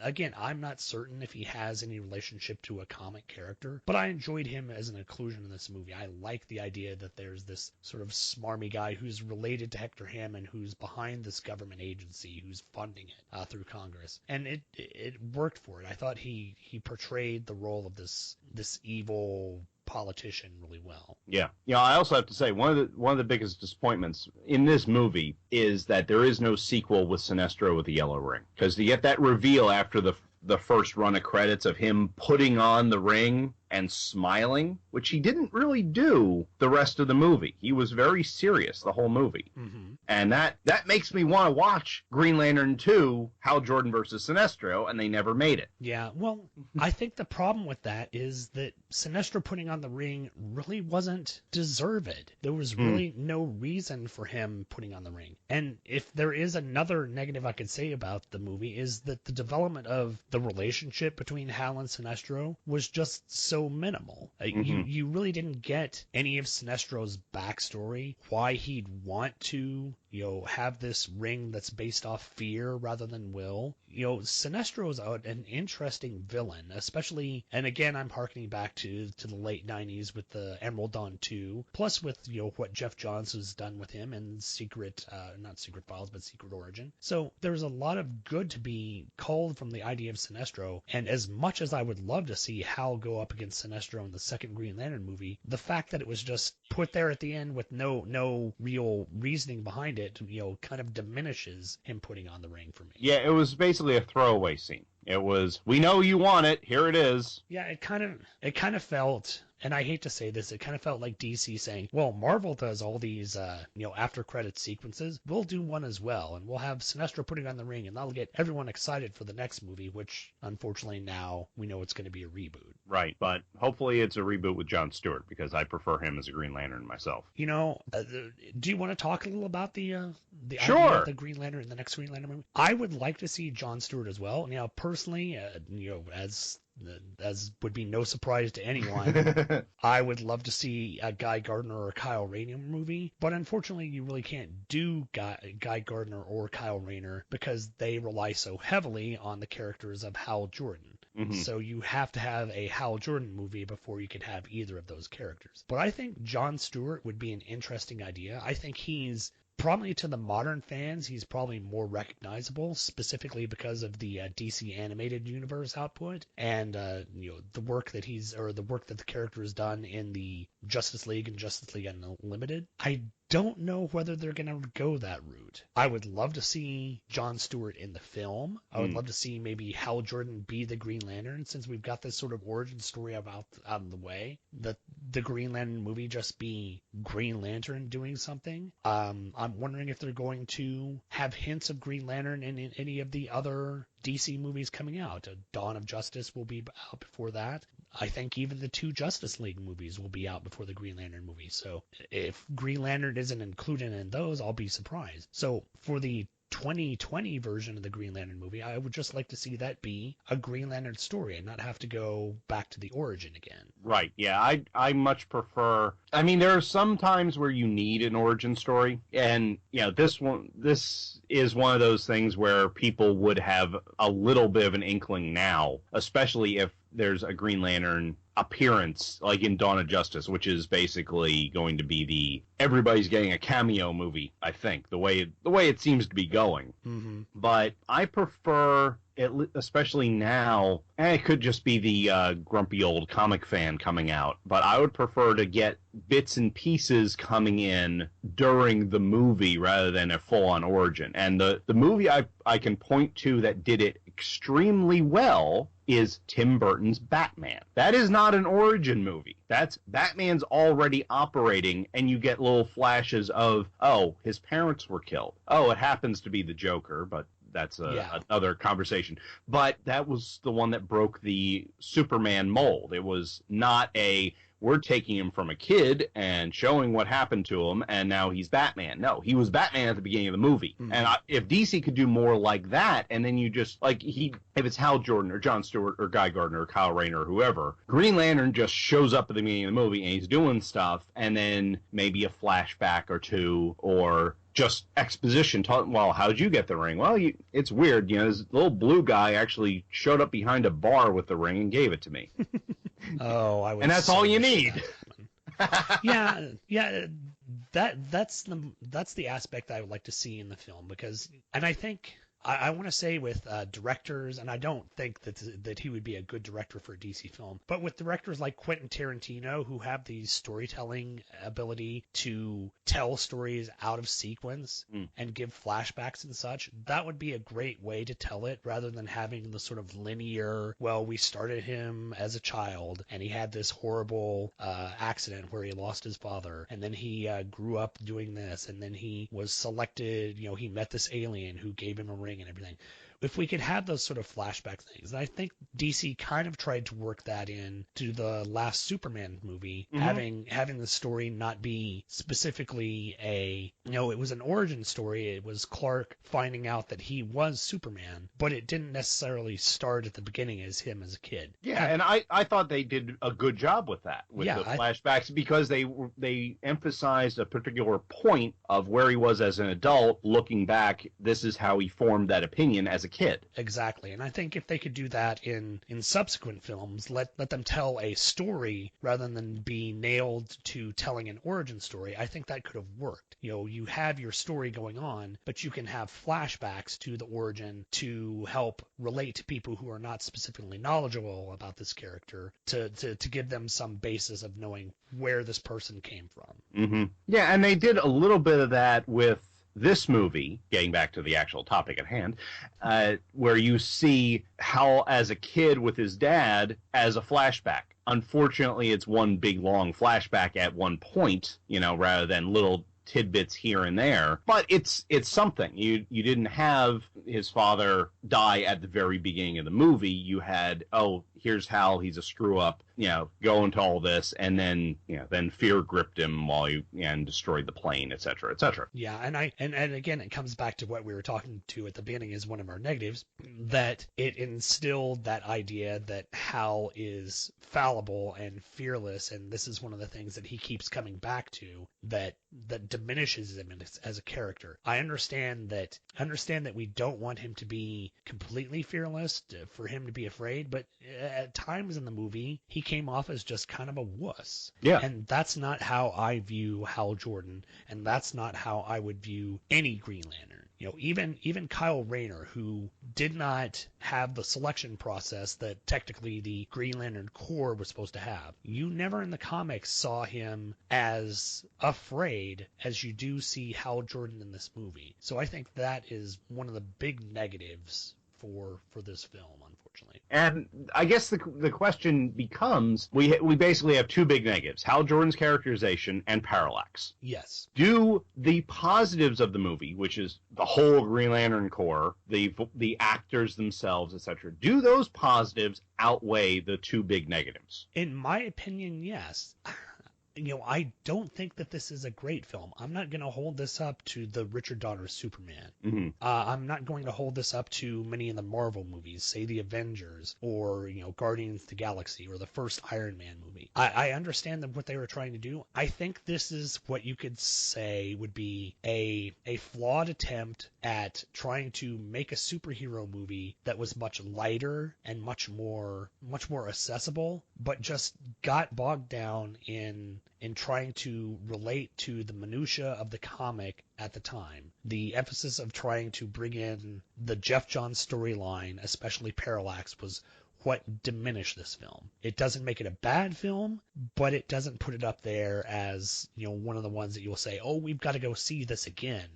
again, I'm not certain if he has any relationship to a comic character, but I enjoyed him as an inclusion in this movie. I like the idea that there's this sort of smarmy guy who's related to Hector Hammond, who's behind this government agency, who's funding it through Congress, and it worked for it. I thought he portrayed the role of this evil politician really well. Yeah. I also have to say one of the biggest disappointments in this movie is that there is no sequel with Sinestro with the yellow ring, because to get that reveal after the first run of credits of him putting on the ring and smiling, which he didn't really do the rest of the movie. He was very serious the whole movie. Mm-hmm. And that makes me want to watch Green Lantern 2, Hal Jordan versus Sinestro, and they never made it. Yeah, well, I think the problem with that is that Sinestro putting on the ring really wasn't deserved. There was really no reason for him putting on the ring. And if there is another negative I could say about the movie, is that the development of the relationship between Hal and Sinestro was just so minimal. You really didn't get any of Sinestro's backstory, why he'd want to have this ring that's based off fear rather than will. Sinestro is an interesting villain, especially, and again, I'm harkening back to the late 90s with the Emerald Dawn 2, plus with, what Jeff Johns has done with him in not Secret Files, but Secret Origin. So there's a lot of good to be culled from the idea of Sinestro, and as much as I would love to see Hal go up against Sinestro in the second Green Lantern movie, the fact that it was just put there at the end with no real reasoning behind it, kind of diminishes him putting on the ring for me. Yeah, it was basically a throwaway scene. It was, we know you want it, here it is. Yeah, it kind of felt, and I hate to say this, it kind of felt like DC saying, well, Marvel does all these, after credit sequences. We'll do one as well, and we'll have Sinestro putting on the ring, and that'll get everyone excited for the next movie, which, unfortunately, now we know it's going to be a reboot. Right, but hopefully it's a reboot with Jon Stewart, because I prefer him as a Green Lantern myself. Do you want to talk a little about the sure. idea of the Green Lantern in the next Green Lantern movie? I would like to see Jon Stewart as well. Now, personally, as would be no surprise to anyone, I would love to see a Guy Gardner or Kyle Rayner movie, but unfortunately you really can't do Guy Gardner or Kyle Rayner because they rely so heavily on the characters of Hal Jordan. Mm-hmm. So you have to have a Hal Jordan movie before you could have either of those characters. But I think Jon Stewart would be an interesting idea. I think he's probably, to the modern fans, he's probably more recognizable, specifically because of the DC animated universe output and the work that the character has done in the Justice League and Justice League Unlimited. I don't know whether they're going to go that route. I would love to see Jon Stewart in the film. I would love to see maybe Hal Jordan be the Green Lantern, since we've got this sort of origin story out of the way. That the Green Lantern movie just be Green Lantern doing something. I'm wondering if they're going to have hints of Green Lantern in any of the other DC movies coming out. Dawn of Justice will be out before that. I think even the two Justice League movies will be out before the Green Lantern movie. So if Green Lantern isn't included in those, I'll be surprised. So for the 2020 version of the Green Lantern movie, I would just like to see that be a Green Lantern story and not have to go back to the origin again. Right, yeah, I much prefer... I mean, there are some times where you need an origin story, and, this is one of those things where people would have a little bit of an inkling now, especially if there's a Green Lantern appearance, like in Dawn of Justice, which is basically going to be everybody's getting a cameo movie, I think, the way it seems to be going. Mm-hmm. But I prefer, especially now, and it could just be the grumpy old comic fan coming out, but I would prefer to get bits and pieces coming in during the movie rather than a full-on origin. And the movie I can point to that did it extremely well is Tim Burton's Batman. That is not an origin movie. That's Batman's already operating, and you get little flashes of, oh, his parents were killed. Oh, it happens to be the Joker, but that's another conversation. But that was the one that broke the Superman mold. It was not we're taking him from a kid and showing what happened to him, and now he's Batman. No, he was Batman at the beginning of the movie. Mm-hmm. And if DC could do more like that, and then you just, if it's Hal Jordan or Jon Stewart or Guy Gardner or Kyle Rayner or whoever, Green Lantern just shows up at the beginning of the movie and he's doing stuff, and then maybe a flashback or two, or just exposition. Well, how'd you get the ring? Well, it's weird. This little blue guy actually showed up behind a bar with the ring and gave it to me. Oh, I would. And that's all you need. Yeah. That's the aspect I would like to see in the film, because, and I think I want to say with directors, and I don't think that he would be a good director for a DC film, but with directors like Quentin Tarantino, who have the storytelling ability to tell stories out of sequence and give flashbacks and such, that would be a great way to tell it, rather than having the sort of linear, well, we started him as a child and he had this horrible accident where he lost his father, and then he grew up doing this, and then he was selected, he met this alien who gave him a ring and everything. If we could have those sort of flashback things, and I think DC kind of tried to work that in to the last Superman movie, having the story not be specifically it was an origin story. It was Clark finding out that he was Superman, but it didn't necessarily start at the beginning as him as a kid. Yeah, and I thought they did a good job with that, with the flashbacks, because they emphasized a particular point of where he was as an adult. Looking back, this is how he formed that opinion as a kid. Exactly. And I think if they could do that in subsequent films, let them tell a story rather than be nailed to telling an origin story, I think that could have worked. You have your story going on, but you can have flashbacks to the origin to help relate to people who are not specifically knowledgeable about this character, to give them some basis of knowing where this person came from. Mm-hmm. Yeah, and they did a little bit of that with this movie, getting back to the actual topic at hand, where you see Hal as a kid with his dad as a flashback. Unfortunately, it's one big long flashback at one point, rather than little tidbits here and there. But it's something. You didn't have his father die at the very beginning of the movie. You had, here's Hal, he's a screw up, go into all this, and then fear gripped him and destroyed the plane, et cetera, et cetera. Yeah, and again, it comes back to what we were talking to at the beginning is one of our negatives, that it instilled that idea that Hal is fallible and fearless, and this is one of the things that he keeps coming back to that diminishes him as a character. I understand that we don't want him to be completely fearless, for him to be afraid, but at times in the movie, he came off as just kind of a wuss. Yeah. And that's not how I view Hal Jordan, and that's not how I would view any Green Lantern. Even Kyle Rayner, who did not have the selection process that technically the Green Lantern Corps was supposed to have. You never in the comics saw him as afraid as you do see Hal Jordan in this movie. So I think that is one of the big negatives for this film, unfortunately. And I guess the question becomes, we basically have two big negatives: Hal Jordan's characterization and Parallax. Yes. Do the positives of the movie, which is the whole Green Lantern Corps, the actors themselves, etc., do those positives outweigh the two big negatives? In my opinion, yes. I don't think that this is a great film. I'm not going to hold this up to the Richard Donner Superman. Mm-hmm. I'm not going to hold this up to many of the Marvel movies, say the Avengers or, Guardians of the Galaxy or the first Iron Man movie. I understand what they were trying to do. I think this is what you could say would be a flawed attempt at trying to make a superhero movie that was much lighter and much more accessible, but just got bogged down in trying to relate to the minutia of the comic at the time. The emphasis of trying to bring in the Jeff Johns storyline, especially Parallax, was what diminished this film. It doesn't make it a bad film, but it doesn't put it up there as, one of the ones that you'll say, oh, we've got to go see this again.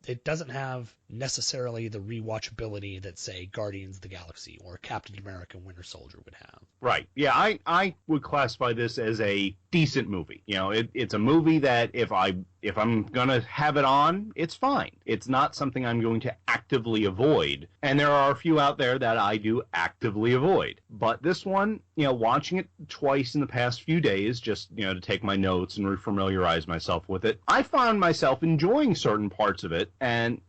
It doesn't have necessarily the rewatchability that, say, Guardians of the Galaxy or Captain America Winter Soldier would have. Right. Yeah, I would classify this as a decent movie. It's a movie that if I'm going to have it on, it's fine. It's not something I'm going to actively avoid. And there are a few out there that I do actively avoid. But this one, watching it twice in the past few days, just, to take my notes and refamiliarize myself with it, I found myself enjoying certain parts of it. And,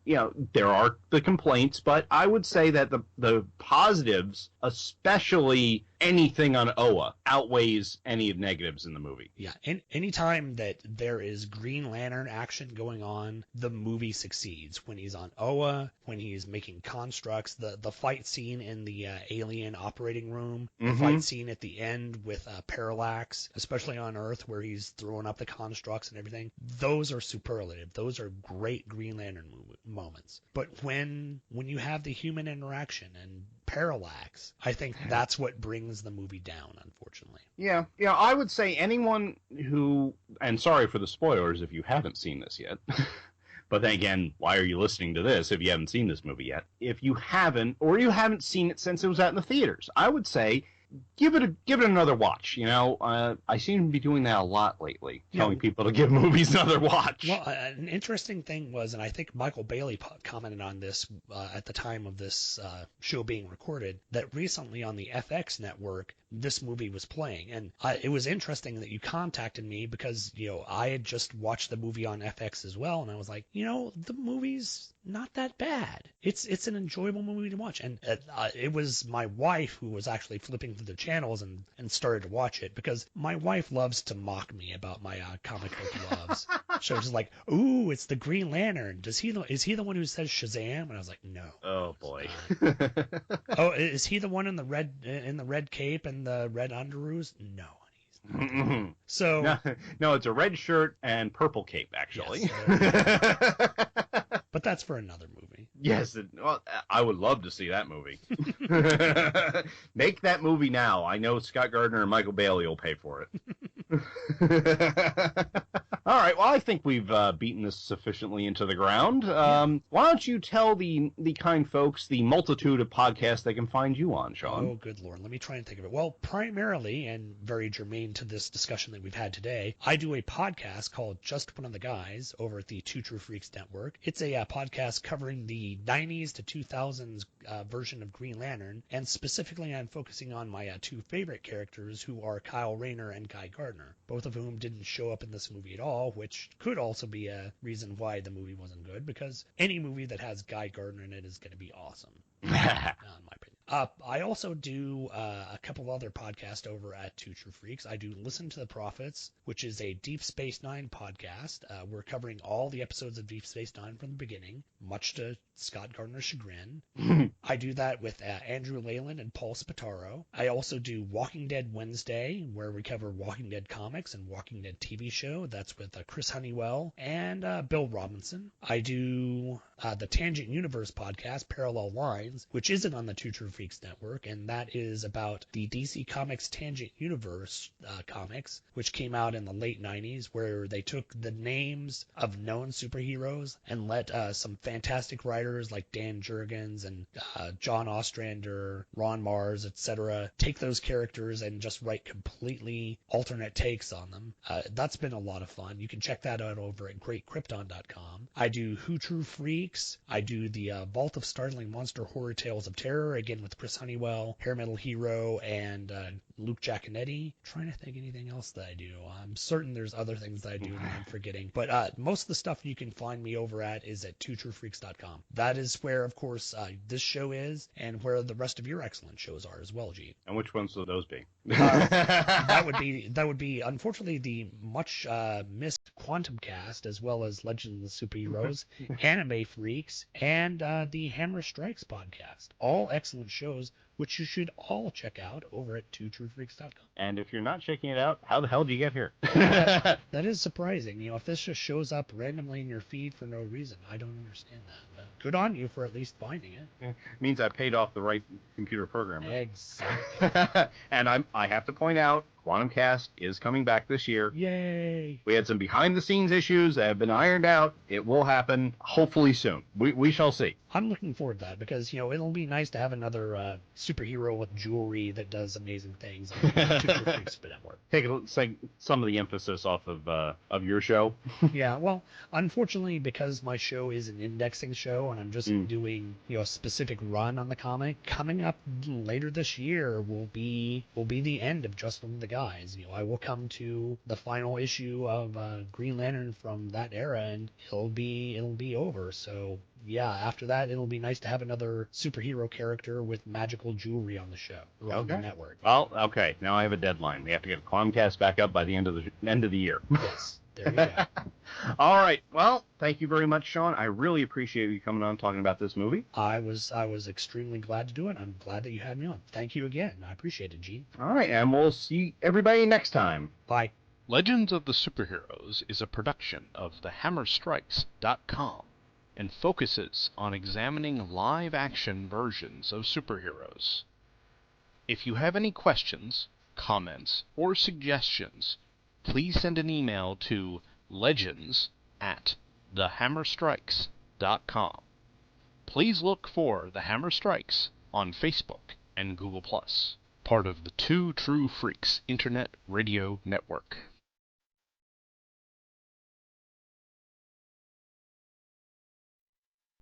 there are the complaints, but I would say that the positives, especially anything on Oa, outweighs any of negatives in the movie. Yeah, and anytime that there is Green Lantern action going on, the movie succeeds. When he's on Oa, when he's making constructs, the fight scene in the alien operating room, the fight scene at the end with Parallax, especially on Earth where he's throwing up the constructs and everything, those are superlative. Those are great Green Lantern moments. But when you have the human interaction and Parallax, I think that's what brings the movie down, unfortunately. Yeah, I would say anyone who, and sorry for the spoilers if you haven't seen this yet, but then again, why are you listening to this if you haven't seen this movie yet? If you haven't, or you haven't seen it since it was out in the theaters, I would say give it another watch. I seem to be doing that a lot lately, telling people to give movies another watch. Well, an interesting thing was, and I think Michael Bailey commented on this at the time of this show being recorded, that recently on the FX network, this movie was playing. And it was interesting that you contacted me because, I had just watched the movie on FX as well. And I was like, the movie's not that bad. It's an enjoyable movie to watch. And it was my wife who was actually flipping through the channels and started to watch it, because my wife loves to mock me about my comic book loves. She was just like, ooh, it's the Green Lantern. Is he the one who says Shazam? And I was like, no. Oh boy. Oh, is he the one in the red cape and the red underoos? No. Mm-hmm. So no, it's a red shirt and purple cape, actually. Yes, but that's for another movie. Yes, well, I would love to see that movie. Make that movie now. I know Scott Gardner and Michael Bailey will pay for it. All right, well, I think we've beaten this sufficiently into the ground. Why don't you tell the kind folks the multitude of podcasts they can find you on, Shawn? Oh, good Lord. Let me try and think of it. Well, primarily, and very germane to this discussion that we've had today, I do a podcast called Just One of the Guys over at the Two True Freaks Network. It's a podcast covering the 90s to 2000s version of Green Lantern, and specifically I'm focusing on my two favorite characters, who are Kyle Rayner and Guy Gardner, both of whom didn't show up in this movie at all, which could also be a reason why the movie wasn't good, because any movie that has Guy Gardner in it is going to be awesome. In my opinion. I also do a couple other podcasts over at Two True Freaks. I do Listen to the Prophets, which is a Deep Space Nine podcast. We're covering all the episodes of Deep Space Nine from the beginning, much to Scott Gardner's chagrin. I do that with Andrew Leyland and Paul Spataro. I also do Walking Dead Wednesday, where we cover Walking Dead comics and Walking Dead TV show. That's with Chris Honeywell and Bill Robinson. I do the Tangent Universe podcast, Parallel Lines, which isn't on the Two True Freaks Network, and that is about the DC Comics Tangent Universe comics, which came out in the late 90s, where they took the names of known superheroes and let some fantastic writers like Dan Jurgens and John Ostrander, Ron Mars, etc., take those characters and just write completely alternate takes on them. That's been a lot of fun. You can check that out over at greatkrypton.com. I do Who True Freaks. I do the Vault of Startling Monster Horror Tales of Terror, again with Chris Honeywell, Hair Metal Hero, and Luke Giaconetti. Trying to think anything else that I do. I'm certain there's other things that I do that I'm forgetting. But most of the stuff you can find me over at is at twotruefreaks.com. That is where, of course, this show is, and where the rest of your excellent shows are as well, Gene. And which ones will those be? That would be unfortunately the much missed Quantum Cast, as well as Legends of the Superheroes, Anime Freaks, and the Hammer Strikes podcast. All excellent shows, which you should all check out over at twotruefreaks.com. And if you're not checking it out, how the hell do you get here? That is surprising. If this just shows up randomly in your feed for no reason, I don't understand that. But good on you for at least finding it. It means I paid off the right computer programmer. Exactly. And I have to point out, Quantum Cast is coming back this year. Yay! We had some behind-the-scenes issues that have been ironed out. It will happen, hopefully soon. We shall see. I'm looking forward to that because, it'll be nice to have another superhero with jewelry that does amazing things. Take some of the emphasis off of your show. Yeah, well, unfortunately, because my show is an indexing show and I'm just doing, a specific run on the comic, coming up later this year will be the end of Just One of the Guys. I will come to the final issue of Green Lantern from that era, and it'll be over. So yeah, after that, it'll be nice to have another superhero character with magical jewelry on the show, on the network. Well, okay, now I have a deadline. We have to get Quantumcast back up by the end of the year. Yes, there you go. All right, well, thank you very much, Shawn. I really appreciate you coming on talking about this movie. I was extremely glad to do it. I'm glad that you had me on. Thank you again. I appreciate it, Gene. All right, and we'll see everybody next time. Bye. Legends of the Superheroes is a production of thehammerstrikes.com and focuses on examining live-action versions of superheroes. If you have any questions, comments, or suggestions, please send an email to legends@thehammerstrikes.com. Please look for The Hammer Strikes on Facebook and Google+, part of the Two True Freaks Internet Radio Network.